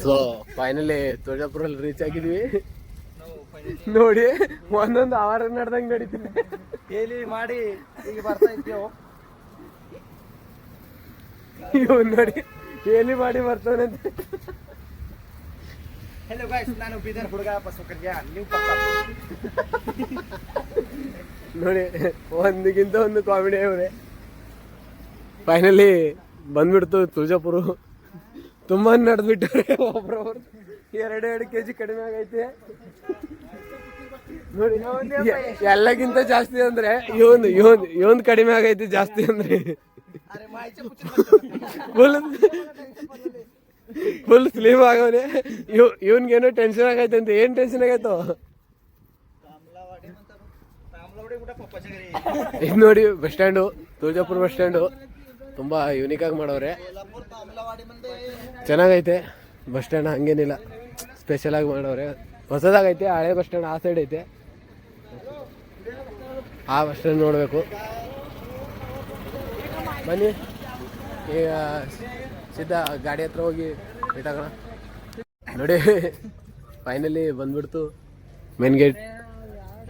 So finally ತುಳಜಾಪುರಲ್ಲಿ reach ಆಗಿದ್ವಿ. ನೋಡಿ ಒಂದೊಂದು ಅವರ್ ನಡ್ದಂಗೆ ನಡೀತೀವಿ. ಹೇಳಿ ಮಾಡಿ ಈಗ ಬರ್ತಾ ಇದ್ದೇವೆ. ಇವನ್ ನೋಡಿ ಹೇಳಿ ಮಾಡಿ ಬರ್ತಾನಂತೆ. ಹೆಲೋ ಗೈಸ್, ನಾನು ಬೀದರ್ ಹುಡುಗ ಬಸವಕನ್ಯ, ನೀವು ನೋಡಿ ಒಂದಕ್ಕಿಂತ ಒಂದು ಕಾಮಿಡಿ ಅವ್ರೆ. ಫೈನಲಿ ಬಂದ್ಬಿಡ್ತು ತುಳಜಾಪುರ. ತುಂಬಾ ನಡೆದ್ಬಿಟ್ಟವ್ರೆ. ಒಬ್ರೊಬ್ರು 2 kg ಕಡಿಮೆ ಆಗೈತೆ ನೋಡಿ. ಎಲ್ಲಕ್ಕಿಂತ ಜಾಸ್ತಿ ಅಂದ್ರೆ ಇವನ್ ಕಡಿಮೆ ಆಗೈತಿ. ಜಾಸ್ತಿ ಅಂದ್ರೆ ಫುಲ್ ಸ್ಲೀವ್ ಆಗವನೆ. ಇವನ್ಗೇನೋ ಟೆನ್ಷನ್ ಆಗೈತೆ ಅಂತ. ಏನ್ ಟೆನ್ಷನ್ ಆಗೈತೋ ಇದು ನೋಡಿ. Bus stand, Tuljapur bus stand ತುಂಬಾ ಯೂನಿಕ್ ಆಗಿ ಮಾಡವ್ರೆ. ಚೆನ್ನಾಗೈತೆ ಬಸ್ ಸ್ಟ್ಯಾಂಡ್, ಹಂಗೇನಿಲ್ಲ, ಸ್ಪೆಷಲ್ ಆಗಿ ಮಾಡವ್ರೆ. ಹೊಸದಾಗೈತೆ. ಹಳೆ ಬಸ್ ಸ್ಟ್ಯಾಂಡ್ ಆ ಸೈಡ್ ಐತೆ. ಆ ಬಸ್ ಸ್ಟ್ಯಾಂಡ್ ನೋಡಬೇಕು. ಬನ್ನಿ ಈಗ ಸಿದ್ಧ ಗಾಡಿ ಹತ್ರ ಹೋಗಿ ಇಟ್ಟಾಗೋಣ. ನೋಡಿ ಫೈನಲಿ ಬಂದ್ಬಿಡ್ತು main gate.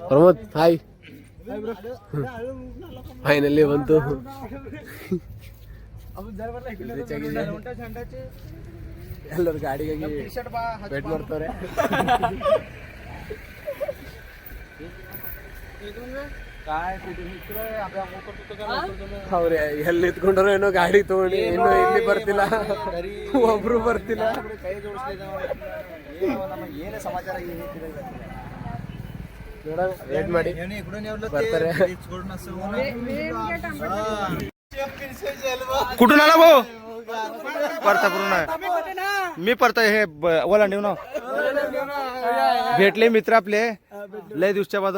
Pramod hi. Finally ಬಂತು. ಎಲ್ಲರೂ ಗಾಡಿಗಾಗಿ ವೇಟ್ ಮಾಡ್ತಾರೆ. ಅವ್ರೆ ಎಲ್ಲಿ ಇತ್ಕೊಂಡ್ರು ಏನೋ ಗಾಡಿ ತಗೊಂಡು ಇನ್ನೂ ಇಲ್ಲಿ ಬರ್ತಿಲ್ಲ. ಒಬ್ರು ಬರ್ತಿಲ್ಲ. ಏನು ಸಮಾಚಾರ ನೋಡೋಣ, ವೇಟ್ ಮಾಡಿ ಬರ್ತಾರೆ. कुठून आला भाऊ? परतापूरून. मी परत हे ओलांडीव ना भेटले मित्र आपले लय दिवसच्या बाद.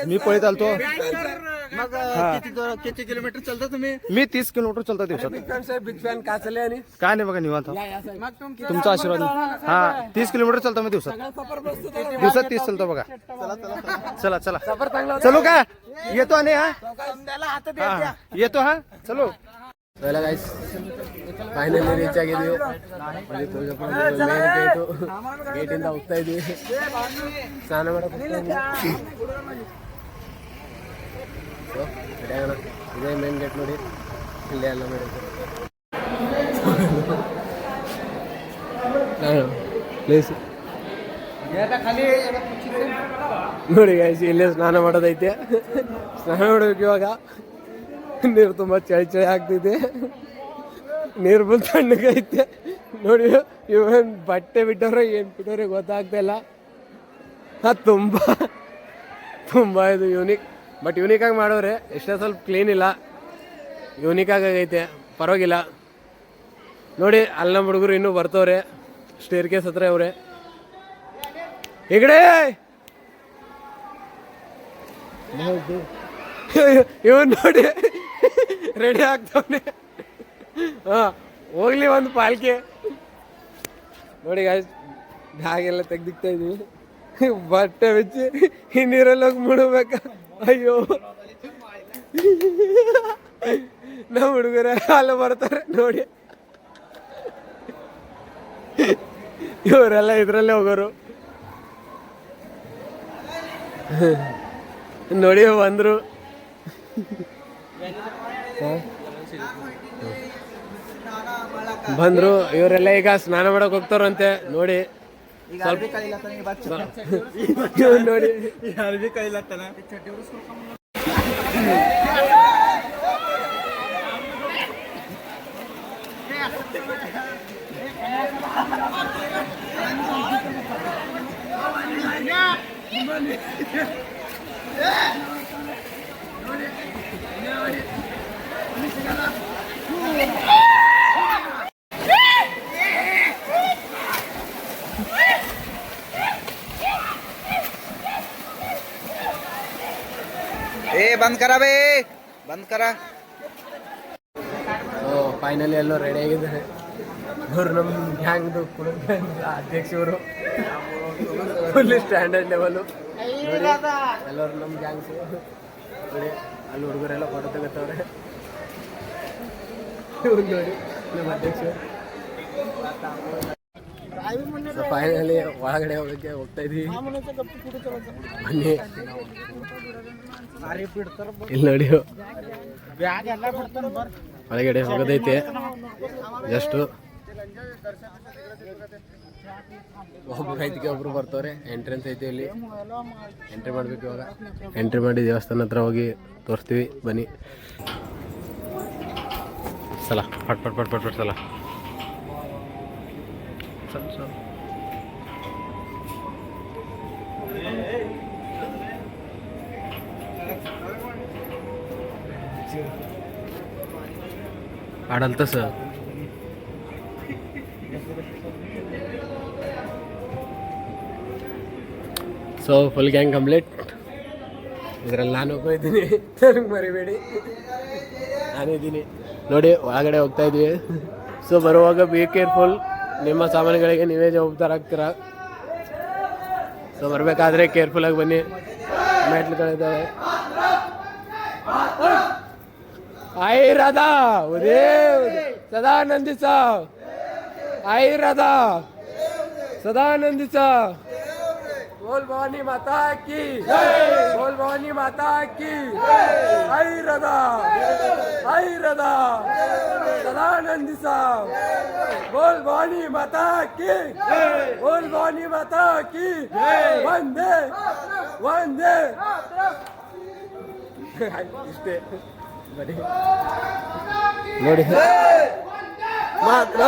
मी पळीत आलतो. किती किलोमीटर चालता तुम्ही? मी 30 किलोमीटर चालता दिवसात. बिग फॅन का चालले आणि काय नाही बघा निवांत. तुमचा आशीर्वाद. हा 30 किलोमीटर चालता मी दिवसात. 30 चालतो बघा. चला चला चलो का येतो आणि हा येतो. हा चलो. ಗೈಸ್ ಫೈನಲಿ ರೀಚ್ ಆಗಿದ್ವಿ. ಗೇಟಿಂದ ಹೋಗ್ತಾ ಇದೀವಿ. ಸ್ನಾನ ಮಾಡಕ್ ಇದೇ ಮೇನ್ ಗೇಟ್ ನೋಡಿ. ಇಲ್ಲೇ ಎಲ್ಲ ಪ್ಲೇಸ್ ನೋಡಿ ಗೈಸ್. ಇಲ್ಲೇ ಸ್ನಾನ ಮಾಡೋದೈತೆ. ಸ್ನಾನ ಮಾಡ್ಬೇಕು ಇವಾಗ. ನೀರು ತುಂಬ ಚಳಿ ಆಗ್ತಿದೆ. ನೀರು ಫುಲ್ ತಣ್ಣಗೈತೆ ನೋಡಿ. ಇವನ್ ಬಟ್ಟೆ ಬಿಟ್ಟವ್ರೆ ಏನು ಬಿಟ್ಟವ್ರೆ ಗೊತ್ತಾಗ್ತಾ ಇಲ್ಲ. ತುಂಬ ಇದು ಯೂನಿಕ್. ಬಟ್ ಯೂನಿಕಾಗಿ ಮಾಡೋರೆ. ಎಷ್ಟೇ ಸ್ವಲ್ಪ ಕ್ಲೀನ್ ಇಲ್ಲ, ಯೂನಿಕಾಗಿ ಆಗೈತೆ. ಪರವಾಗಿಲ್ಲ ನೋಡಿ. ಅಲ್ಲಿ ನಮ್ಮ ಹುಡುಗರು ಇನ್ನೂ ಬರ್ತವ್ರೆ. ಸ್ಟೇರ್ ಕೇಸ್ ಹತ್ರ ಅವ್ರೆ. ಈಗಡೆ ಇವನ್ ನೋಡಿ ರೆಡಿ ಆಗ್ತವನೆ. ಹೋಗ್ಲಿ ಒಂದು ಪಾಲ್ಕೆ ನೋಡಿ ಗಾಯ್ಸ್. ಬ್ಯಾಗೆಲ್ಲ ತೆಗ್ದಿಕ್ತಾ ಇದೀವಿ. ಬಟ್ಟೆ ಬಿಚ್ಚಿ ಈ ನೀರಲ್ಲಿ ಹೋಗಿ ಮುಡಬೇಕ. ಅಯ್ಯೋ ನಮ್ಮ ಹುಡುಗರ ಅಲ್ಲ ಬರ್ತಾರೆ ನೋಡಿ. ಇವರೆಲ್ಲ ಇದ್ರಲ್ಲೇ ಹೋಗೋರು ನೋಡಿ. ಬಂದ್ರು ಇವರೆಲ್ಲ ಈಗ ಸ್ನಾನ ಮಾಡಕ್ ಹೋಗ್ತಾರಂತೆ ನೋಡಿ. ನೋಡಿ बंद करा बे, बंद करा. ಫೈನಲಿ ಎಲ್ಲರೂ ರೆಡಿ ಆಗಿದ್ದಾರೆ. ಇವರು ನಮ್ಮ ಗ್ಯಾಂಗ್ದು ಕುಟುಂಬ ಅಧ್ಯಕ್ಷರು. ಫುಲ್ ಸ್ಟ್ಯಾಂಡರ್ಡ್ ಲೆವೆಲು ನೋಡಿ. ಎಲ್ಲರೂ ನಮ್ಮ ಗ್ಯಾಂಗ್ಸು ನೋಡಿ. ಅಲ್ಲಿ ಹುಡುಗರೆಲ್ಲ ಫೋಟೋ ತೆಗಿತವ್ರೆ. ಇವ್ರು ನೋಡಿ ನಮ್ಮ ಅಧ್ಯಕ್ಷರು. ಫೈನಲಿ ಒಳಗಡೆ ಹೋಗ್ತಾ ಇದೀವಿ. ಬನ್ನಿ ಇಲ್ಲಿ ನೋಡಿ ಒಳಗಡೆ ಹೋಗೋದೈತೆ. ಜಸ್ಟ್ ಒಬ್ರು ಐತಿಗೆ ಒಬ್ರು ಬರ್ತವ್ರೆ. ಎಂಟ್ರೆನ್ಸ್ ಐತೆ ಇಲ್ಲಿ, ಎಂಟ್ರಿ ಮಾಡ್ಬೇಕು. ಇವಾಗ ಎಂಟ್ರಿ ಮಾಡಿ ದೇವಸ್ಥಾನ ಹತ್ರ ಹೋಗಿ ತೋರಿಸ್ತೀವಿ. ಬನ್ನಿ ಸಲ ಪಟ್ ಪಟ್ ಪಟ್ ಪಟ್ ಪಟ್ ಸಲ आडाल तसं. So full gang complete. ಇದರಲ್ಲಿ ನಾನು ಹೋಗ್ತಿದ್ದೀನಿ, ನನಗೆ ಮರಿಬೇಡಿ, ನಾನಿದ್ದೀನಿ ನೋಡಿ. ಒಳಗಡೆ ಹೋಗ್ತಾ ಇದ್ವಿ. ಸೊ ಬರುವಾಗ ಬಿ ಕೇರ್ಫುಲ್, ನಿಮ್ಮ ಸಾಮಾನುಗಳಿಗೆ ನೀವೇ ಜವಾಬ್ದಾರಾಗ್ತೀರ. ಸೊ ಬರಬೇಕಾದ್ರೆ ಕೇರ್ಫುಲ್ಲಾಗಿ ಬನ್ನಿ. ಮೆಟ್ಲುಗಳಿದ್ದಾವೆ. आई राधा उदे सदानंदीचा. आई राधा सदानंदीचा. बोल भवानी माता की, बोल भवानी माता की. आई राधा सदानंदीचा. बोल भवानी माता की, बोल भवानी माता की. वंदे वंदे. इष्टे ನೋಡಿ ಮಾತ್ರ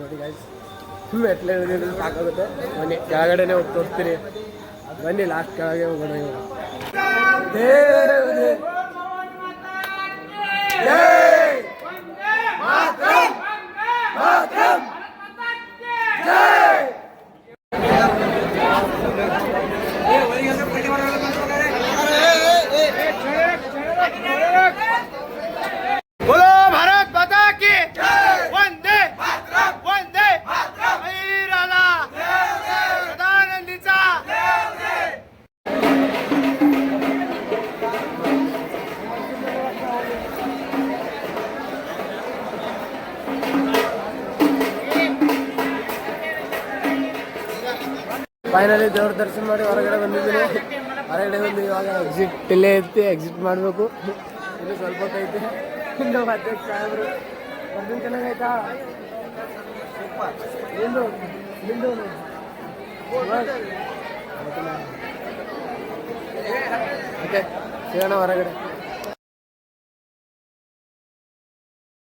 ನೋಡಿ ಗೈಸ್, ಮೆಟ್ಲೆ ಇಳಿದ್ರೆ ಸಾಕಾಗುತ್ತೆ. ಬನ್ನಿ ಕೆಳಗಡೆನೆ ಹೋಗಿ ತೋರಿಸ್ತೀನಿ. ಬನ್ನಿ ಲಾಸ್ಟ್ ಕೆಳಗೆ ಹೋಗೋಣ. बोलो भारत माता की वंदे वंदे. आई राधा सदानंदीचा. ಫೈನಲಿ ದೇವ್ರ ದರ್ಶನ ಮಾಡಿ ಹೊರಗಡೆ ಬಂದಿದ್ದೀನಿ. ಹೊರಗಡೆ ಬಂದು ಇವಾಗ ಎಕ್ಸಿಟ್ ಇಲ್ಲೇ ಐತಿ, ಎಕ್ಸಿಟ್ ಮಾಡಬೇಕು. ಇನ್ನು ಸ್ವಲ್ಪ ಹೊತ್ತೈತಿ. ಇನ್ನು ಅಧ್ಯಕ್ಷ ಸಾಹೇಬ್ರು ಬರ್ದಿನ ಚೆನ್ನಾಗೈತಾ? ನಿಂದು ನಿಂದು ಓಕೆ ಸಿಗೋಣ ಹೊರಗಡೆ.